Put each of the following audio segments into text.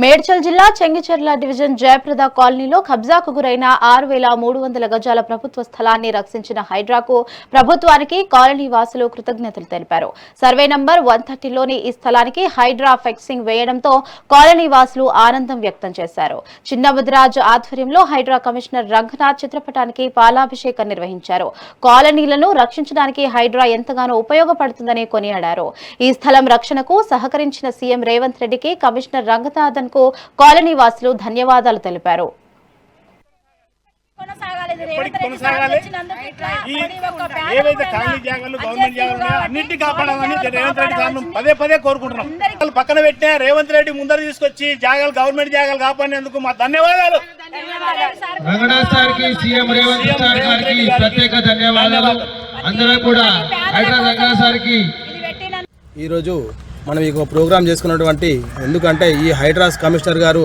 మేడ్చల్ జిల్లా చెంగిచెర్ల డివిజన్ జయప్రద కాలనీలో కబ్జాకు గురైన 6,300 గజాల ప్రభుత్వ స్థలాన్ని రక్షించిన హైడ్రాకు ప్రభుత్వానికి కాలనీ వాసులు కృతజ్ఞతలు తెలిపారు. సర్వే నంబర్ 130లోని ఈ స్థలానికి హైడ్రా ఫెక్సింగ్ వేయడంతో కాలనీ వాసులు ఆనందం వ్యక్తం చేశారు. చిన్నముదిరాజ్ ఆధ్వర్యంలో హైడ్రా కమిషనర్ రంగనాథ్ చిత్రపటానికి పాలాభిషేకం నిర్వహించారు. కాలనీలను రక్షించడానికి హైడ్రా ఎంతగానో ఉపయోగపడుతుందని కొనియాడారు. ఈ స్థలం రక్షణకు సహకరించిన సీఎం రేవంత్ రెడ్డికి కమిషనర్ రంగనాథ్ కాలనీ వాసులు ధన్యవాదాలు తెలిపారు. పదే కోరుకుంటున్నాం. పక్కన పెట్టిన రేవంత్ రెడ్డి ముందర తీసుకొచ్చి జాగాలు గవర్నమెంట్ జాగాలు కాపాడినందుకు మా ధన్యవాదాలు. రంగనాథ్ సార్కి, సీఎం రేవంత్ సార్ గారికి ప్రత్యేక ధన్యవాదాలు. అందరూ కూడా రంగనాథ్ సార్కి. ఈరోజు మనం ఈ ప్రోగ్రాం చేసుకున్నటువంటి ఎందుకంటే ఈ హైడ్రాస్ కమిషనర్ గారు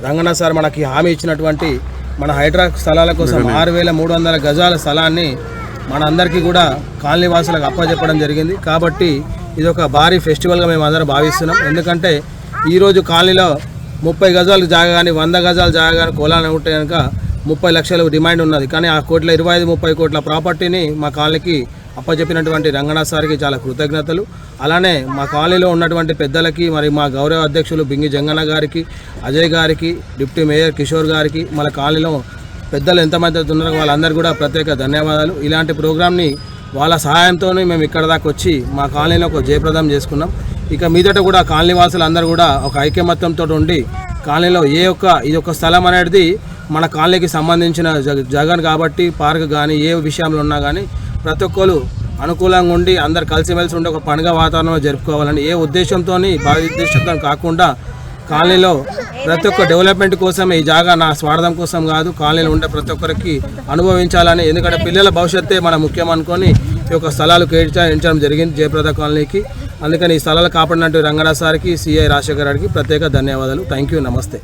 రంగనాథ్ సార్ మనకి హామీ ఇచ్చినటువంటి మన హైడ్రా స్థలాల కోసం 6,300 గజాల స్థలాన్ని మన అందరికీ కూడా కాలనీవాసులకు అప్పచెప్పడం జరిగింది. కాబట్టి ఇది ఒక భారీ ఫెస్టివల్గా మేము అందరం భావిస్తున్నాం. ఎందుకంటే ఈరోజు కాలనీలో 30 గజాలు జాగా కానీ 100 గజాల జాగా కానీ కోలాలని ఉంటే కనుక 30 లక్షలు డిమాండ్ ఉన్నది. కానీ ఆ 25-30 కోట్ల ప్రాపర్టీని మా కాలనీకి అప్పచెప్పినటువంటి రంగనాథ్ సార్కి చాలా కృతజ్ఞతలు. అలానే మా కాలనీలో ఉన్నటువంటి పెద్దలకి, మరి మా గౌరవ అధ్యక్షులు బింగి జంగన్న గారికి, అజయ్ గారికి, డిప్యూటీ మేయర్ కిషోర్ గారికి, మన కాలనీలో పెద్దలు ఎంతమంది ఉన్నారో వాళ్ళందరూ కూడా ప్రత్యేక ధన్యవాదాలు. ఇలాంటి ప్రోగ్రామ్ని వాళ్ళ సహాయంతోనే మేము ఇక్కడ దాకా వచ్చి మా కాలనీలో ఒక జయప్రదం చేసుకున్నాం. ఇక మీదట కూడా కాలనీ వాసులు అందరూ కూడా ఒక ఐకమత్యంతో ఉండి కాలనీలో ఇది ఒక స్థలం అనేది మన కాలనీకి సంబంధించిన జగన్ కాబట్టి పార్క్ కానీ ఏ విషయంలో ఉన్నా కానీ ప్రతి ఒక్కరు అనుకూలంగా ఉండి అందరు కలిసిమెలిసి ఉండి ఒక పండుగ వాతావరణంలో జరుపుకోవాలని ఏ ఉద్దేశంతో ఉద్దేశంతో కాకుండా కాలనీలో ప్రతి ఒక్క డెవలప్మెంట్ కోసం ఈ జాగా నా స్వార్థం కోసం కాదు, కాలనీలో ఉండే ప్రతి ఒక్కరికి అనుభవించాలని. ఎందుకంటే పిల్లల భవిష్యత్తే మన ముఖ్యం అనుకొని ఈ యొక్క స్థలాలు కేటాయించడం జరిగింది జయప్రద కాలనీకి. అందుకని ఈ స్థలాలు కాపాడినట్టు రంగనాథ్ సార్కి, సిఐ రాజశేఖర్ గారికి ప్రత్యేక ధన్యవాదాలు. Thank you. నమస్తే.